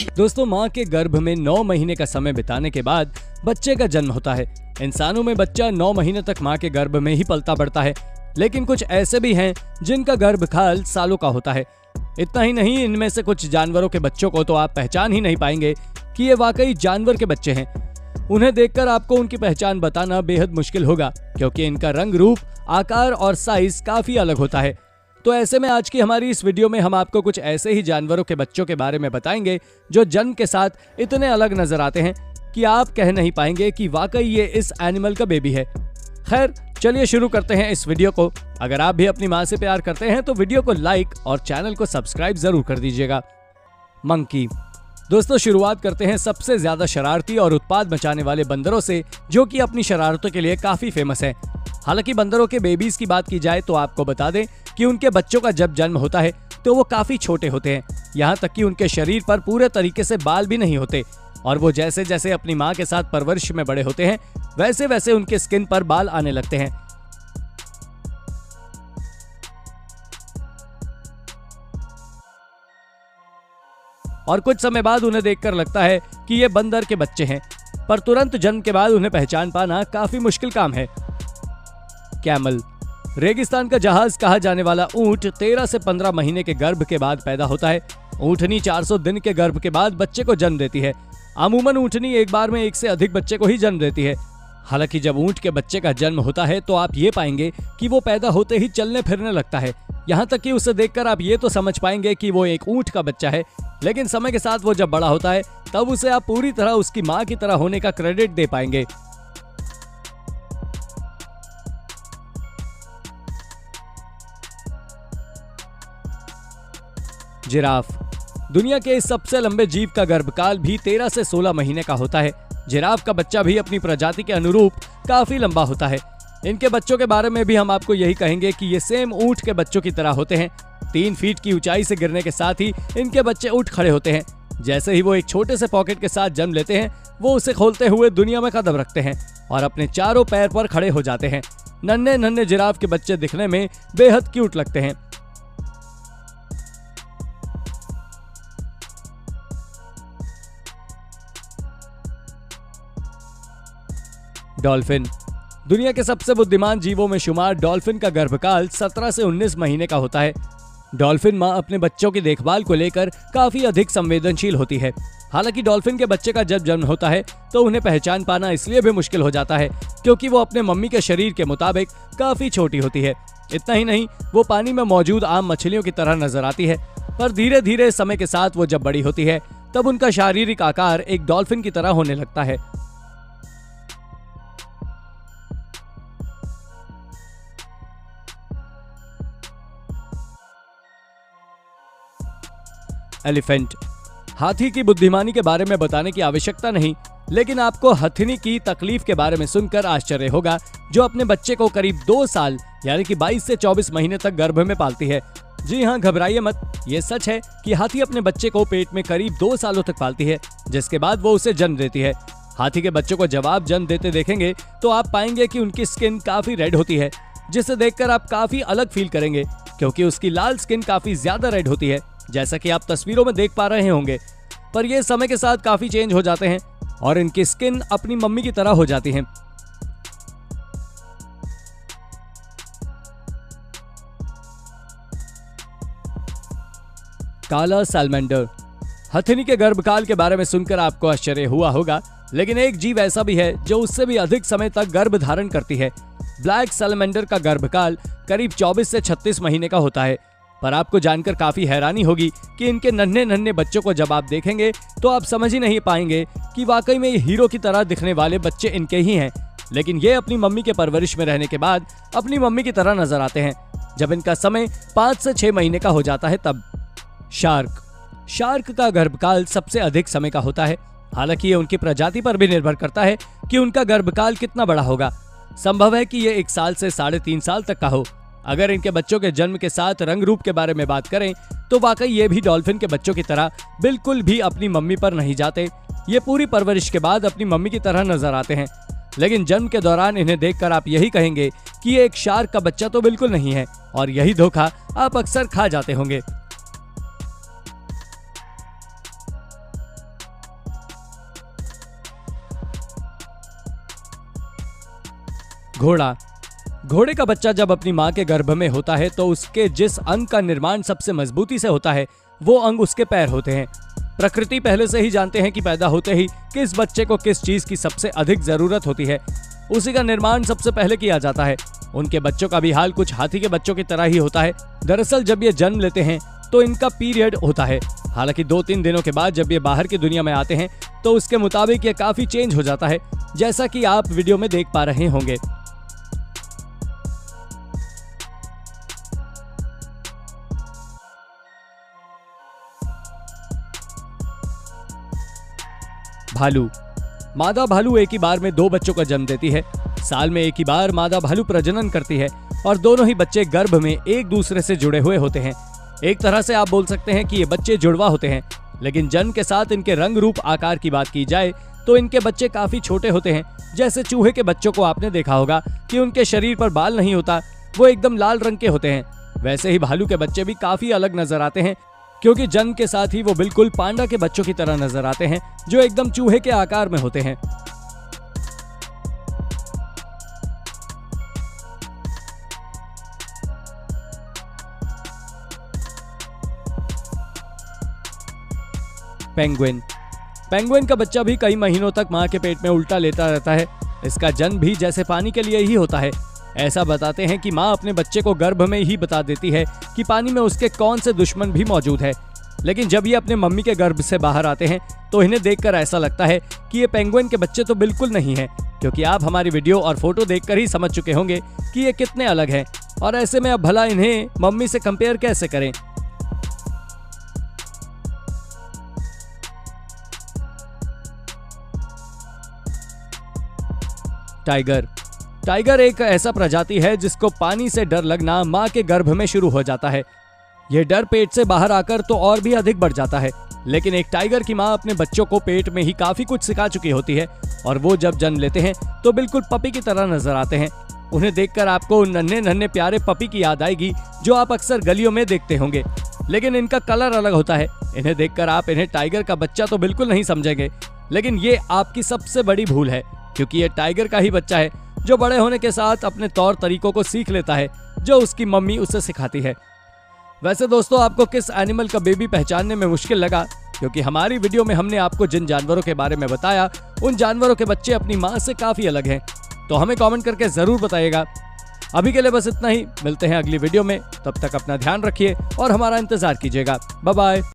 दोस्तों, माँ के गर्भ में 9 महीने का समय बिताने के बाद बच्चे का जन्म होता है। इंसानों में बच्चा 9 महीने तक माँ के गर्भ में ही पलता बढ़ता है, लेकिन कुछ ऐसे भी हैं जिनका गर्भकाल सालों का होता है। इतना ही नहीं, इनमें से कुछ जानवरों के बच्चों को तो आप पहचान ही नहीं पाएंगे कि ये वाकई जानवर के बच्चे हैं। उन्हें देखकर आपको उनकी पहचान बताना बेहद मुश्किल होगा, क्योंकि इनका रंग, रूप, आकार और साइज काफी अलग होता है। तो ऐसे में आज की हमारी इस वीडियो में हम आपको कुछ ऐसे ही जानवरों के बच्चों के बारे में बताएंगे जो जन्म के साथ इतने अलग नजर आते हैं कि आप कह नहीं पाएंगे कि वाकई ये इस एनिमल का बेबी है। खैर, चलिए शुरू करते हैं इस वीडियो को। अगर आप भी अपनी माँ से प्यार करते हैं तो वीडियो को लाइक और चैनल को सब्सक्राइब जरूर कर दीजिएगा। मंकी। दोस्तों, शुरुआत करते हैं सबसे ज्यादा शरारती और उत्पाद मचाने वाले बंदरों से, जो कि अपनी शरारतों के लिए काफी फेमस है। हालांकि बंदरों के बेबीज की बात की जाए तो आपको बता दें कि उनके बच्चों का जब जन्म होता है तो वो काफी छोटे होते हैं। यहाँ तक कि उनके शरीर पर पूरे तरीके से बाल भी नहीं होते, और वो जैसे जैसे अपनी माँ के साथ परवरिश में बड़े होते हैं वैसे वैसे उनके स्किन पर बाल आने लगते हैं। और कुछ समय बाद उन्हें देखकर लगता है कि ये बंदर के बच्चे हैं, पर तुरंत जन्म के बाद उन्हें पहचान पाना काफी मुश्किल काम है। कैमल। रेगिस्तान का जहाज कहा जाने वाला ऊंट 13 से 15 महीने के गर्भ के बाद पैदा होता है। ऊंटनी 400 दिन के गर्भ के बाद बच्चे को जन्म देती है। अमूमन ऊंटनी एक बार में 1 से अधिक बच्चे को ही जन्म देती है। हालांकि जब ऊंट के बच्चे का जन्म होता है तो आप ये पाएंगे कि वो पैदा होते ही चलने फिरने लगता है। यहाँ तक कि उसे देखकर आप ये तो समझ पाएंगे कि वो एक ऊंट का बच्चा है, लेकिन समय के साथ वो जब बड़ा होता है तब उसे आप पूरी तरह उसकी माँ की तरह होने का क्रेडिट दे पाएंगे। जिराफ। दुनिया के इस सबसे लंबे जीव का गर्भकाल भी 13 से 16 महीने का होता है। जिराफ का बच्चा भी अपनी प्रजाति के अनुरूप काफी लंबा होता है। इनके बच्चों के बारे में भी हम आपको यही कहेंगे कि ये सेम ऊंट के बच्चों की तरह होते हैं। 3 फीट की ऊंचाई से गिरने के साथ ही इनके बच्चे उठ खड़े होते हैं। जैसे ही वो एक छोटे से पॉकेट के साथ जन्म लेते हैं, वो उसे खोलते हुए दुनिया में कदम रखते हैं और अपने चारों पैर पर खड़े हो जाते हैं। नन्हे नन्हे जिराफ के बच्चे दिखने में बेहद क्यूट लगते हैं। डॉल्फिन। दुनिया के सबसे बुद्धिमान जीवों में शुमार डॉल्फिन का गर्भकाल 17 से 19 महीने का होता है। डॉल्फिन माँ अपने बच्चों की देखभाल को लेकर काफी अधिक संवेदनशील होती है। हालांकि डॉल्फिन के बच्चे का जब जन्म होता है तो उन्हें पहचान पाना इसलिए भी मुश्किल हो जाता है क्योंकि वो अपने मम्मी के शरीर के मुताबिक काफी छोटी होती है। इतना ही नहीं, वो पानी में मौजूद आम मछलियों की तरह नजर आती है, पर धीरे धीरे समय के साथ वो जब बड़ी होती है तब उनका शारीरिक आकार एक डॉल्फिन की तरह होने लगता है। एलिफेंट। हाथी की बुद्धिमानी के बारे में बताने की आवश्यकता नहीं, लेकिन आपको हथिनी की तकलीफ के बारे में सुनकर आश्चर्य होगा, जो अपने बच्चे को करीब 2 साल यानी कि 22 से 24 महीने तक गर्भ में पालती है। जी हाँ, घबराइए मत, ये सच है कि हाथी अपने बच्चे को पेट में करीब 2 सालों तक पालती है, जिसके बाद वो उसे जन्म देती है। हाथी के बच्चों को जब आप जन्म देते देखेंगे तो आप पाएंगे कि उनकी स्किन काफी रेड होती है, जिसे देखकर आप काफी अलग फील करेंगे, क्योंकि उसकी लाल स्किन काफी ज्यादा रेड होती है, जैसा कि आप तस्वीरों में देख पा रहे होंगे। पर ये समय के साथ काफी चेंज हो जाते हैं और इनकी स्किन अपनी मम्मी की तरह हो जाती है। काला सैलमेंडर। हथिनी के गर्भकाल के बारे में सुनकर आपको आश्चर्य हुआ होगा, लेकिन एक जीव ऐसा भी है जो उससे भी अधिक समय तक गर्भ धारण करती है। ब्लैक सैलमेंडर का गर्भकाल करीब 24 से 36 महीने का होता है। पर आपको जानकर काफी हैरानी होगी कि इनके नन्हे नन्हे बच्चों को जब आप देखेंगे तो आप समझ ही नहीं पाएंगे कि वाकई में ये हीरो की तरह दिखने वाले बच्चे इनके ही हैं, लेकिन ये अपनी मम्मी के परवरिश में रहने के बाद अपनी मम्मी की तरह नजर आते हैं। जब इनका समय 5 से 6 महीने का हो जाता है तब। शार्क का गर्भकाल सबसे अधिक समय का होता है। हालांकि ये उनकी प्रजाति पर भी निर्भर करता है कि उनका गर्भकाल कितना बड़ा होगा। संभव है कि ये 1 साल से 3.5 साल तक का हो। अगर इनके बच्चों के जन्म के साथ रंग रूप के बारे में बात करें तो वाकई ये भी डॉल्फिन के बच्चों की तरह बिल्कुल भी अपनी मम्मी पर नहीं जाते। ये पूरी परवरिश के बाद अपनी मम्मी की तरह नजर आते हैं। लेकिन जन्म के दौरान इन्हें देखकर आप यही कहेंगे कि ये एक शार्क का बच्चा तो बिल्कुल नहीं है, और यही धोखा आप अक्सर खा जाते होंगे। घोड़े का बच्चा जब अपनी मां के गर्भ में होता है तो उसके जिस अंग का निर्माण सबसे मजबूती से होता है वो अंग उसके पैर होते हैं। प्रकृति पहले से ही जानते हैं कि पैदा होते ही किस बच्चे को किस चीज की सबसे अधिक जरूरत होती है, उसी का निर्माण सबसे पहले किया जाता है। उनके बच्चों का भी हाल कुछ हाथी के बच्चों की तरह ही होता है। दरअसल जब ये जन्म लेते हैं तो इनका पीरियड होता है। हालांकि 2-3 दिनों के बाद जब ये बाहर की दुनिया में आते हैं तो उसके मुताबिक ये काफी चेंज हो जाता है, जैसा कि आप वीडियो में देख पा रहे होंगे। भालू। मादा भालू एक ही बार में 2 बच्चों का जन्म देती है। साल में एक ही बार मादा भालू प्रजनन करती है और दोनों ही बच्चे गर्भ में एक दूसरे से जुड़े हुए होते हैं। एक तरह से आप बोल सकते हैं कि ये बच्चे जुड़वा होते हैं, लेकिन जन्म के साथ इनके रंग रूप आकार की बात की जाए तो इनके बच्चे काफी छोटे होते हैं। जैसे चूहे के बच्चों को आपने देखा होगा कि उनके शरीर पर बाल नहीं होता, वो एकदम लाल रंग के होते हैं। वैसे ही भालू के बच्चे भी काफी अलग नजर आते हैं, क्योंकि जन्म के साथ ही वो बिल्कुल पांडा के बच्चों की तरह नजर आते हैं, जो एकदम चूहे के आकार में होते हैं। पेंगुइन का बच्चा भी कई महीनों तक मां के पेट में उल्टा लेता रहता है। इसका जन्म भी जैसे पानी के लिए ही होता है। ऐसा बताते हैं कि मां अपने बच्चे को गर्भ में ही बता देती है कि पानी में उसके कौन से दुश्मन भी मौजूद है। लेकिन जब ये अपने मम्मी के गर्भ से बाहर आते हैं तो इन्हें देखकर ऐसा लगता है कि ये पेंगुइन के बच्चे तो बिल्कुल नहीं हैं, क्योंकि आप हमारी वीडियो और फोटो देखकर ही समझ चुके होंगे कि ये कितने अलग हैं। और ऐसे में अब भला इन्हें मम्मी से कंपेयर कैसे करें। टाइगर एक ऐसा प्रजाति है जिसको पानी से डर लगना मां के गर्भ में शुरू हो जाता है। यह डर पेट से बाहर आकर तो और भी अधिक बढ़ जाता है। लेकिन एक टाइगर की मां अपने बच्चों को पेट में ही काफी कुछ सिखा चुकी होती है, और वो जब जन्म लेते हैं तो बिल्कुल पपी की तरह नजर आते हैं। उन्हें देखकर आपको नन्हे नन्हे प्यारे पपी की याद आएगी, जो आप अक्सर गलियों में देखते होंगे। लेकिन इनका कलर अलग होता है। इन्हें देखकर आप इन्हें टाइगर का बच्चा तो बिल्कुल नहीं समझेंगे, लेकिन ये आपकी सबसे बड़ी भूल है, क्योंकि ये टाइगर का ही बच्चा है, जो बड़े होने के साथ अपने तौर तरीकों को सीख लेता है जो उसकी मम्मी उसे सिखाती है। वैसे दोस्तों, आपको किस एनिमल का बेबी पहचानने में मुश्किल लगा? क्योंकि हमारी वीडियो में हमने आपको जिन जानवरों के बारे में बताया उन जानवरों के बच्चे अपनी मां से काफी अलग हैं। तो हमें कमेंट करके जरूर बताइएगा। अभी के लिए बस इतना ही, मिलते हैं अगली वीडियो में। तब तक अपना ध्यान रखिए और हमारा इंतजार कीजिएगा। Bye bye.